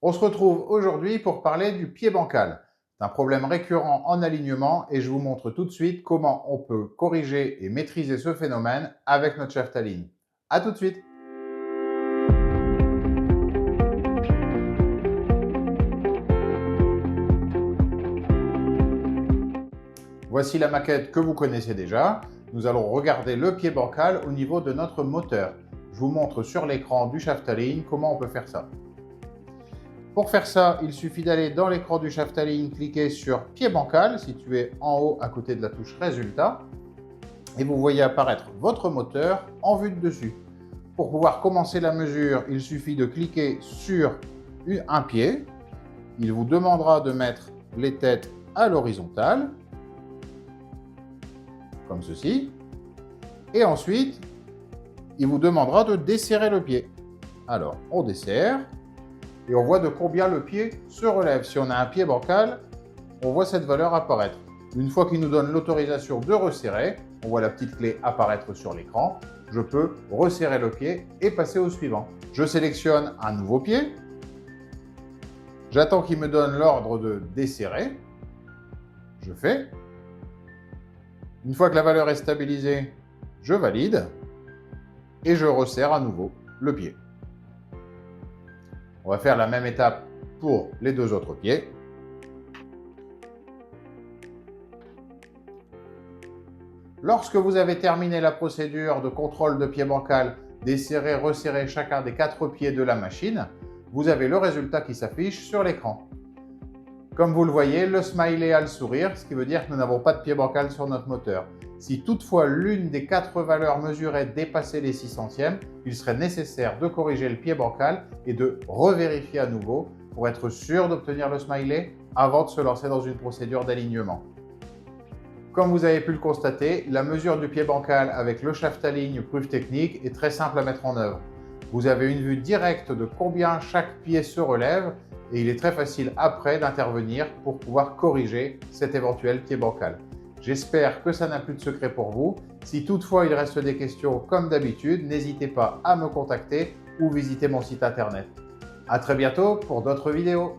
On se retrouve aujourd'hui pour parler du pied bancal. C'est un problème récurrent en alignement et je vous montre tout de suite comment on peut corriger et maîtriser ce phénomène avec notre Shaft-Align. A tout de suite. Voici la maquette que vous connaissez déjà. Nous allons regarder le pied bancal au niveau de notre moteur. Je vous montre sur l'écran du Shaft-Align comment on peut faire ça. Pour faire ça, il suffit d'aller dans l'écran du Shaft-Align, cliquer sur pied bancal, situé en haut à côté de la touche résultat, et vous voyez apparaître votre moteur en vue de dessus. Pour pouvoir commencer la mesure, il suffit de cliquer sur un pied. Il vous demandera de mettre les têtes à l'horizontale, comme ceci. Et ensuite, il vous demandera de desserrer le pied. Alors, on desserre. Et on voit de combien le pied se relève. Si on a un pied bancal, on voit cette valeur apparaître. Une fois qu'il nous donne l'autorisation de resserrer, on voit la petite clé apparaître sur l'écran. Je peux resserrer le pied et passer au suivant. Je sélectionne un nouveau pied. J'attends qu'il me donne l'ordre de desserrer. Je fais. Une fois que la valeur est stabilisée, je valide et je resserre à nouveau le pied. On va faire la même étape pour les deux autres pieds. Lorsque vous avez terminé la procédure de contrôle de pied bancal, desserrer, resserrer chacun des 4 pieds de la machine, vous avez le résultat qui s'affiche sur l'écran. Comme vous le voyez, le smiley a le sourire, ce qui veut dire que nous n'avons pas de pied bancal sur notre moteur. Si toutefois l'une des 4 valeurs mesurées dépassait les 6 centièmes, il serait nécessaire de corriger le pied bancal et de revérifier à nouveau pour être sûr d'obtenir le smiley avant de se lancer dans une procédure d'alignement. Comme vous avez pu le constater, la mesure du pied bancal avec le Shaft-Align Prüf Technik est très simple à mettre en œuvre. Vous avez une vue directe de combien chaque pied se relève et il est très facile après d'intervenir pour pouvoir corriger cet éventuel pied bancal. J'espère que ça n'a plus de secret pour vous. Si toutefois il reste des questions comme d'habitude, n'hésitez pas à me contacter ou visiter mon site internet. À très bientôt pour d'autres vidéos.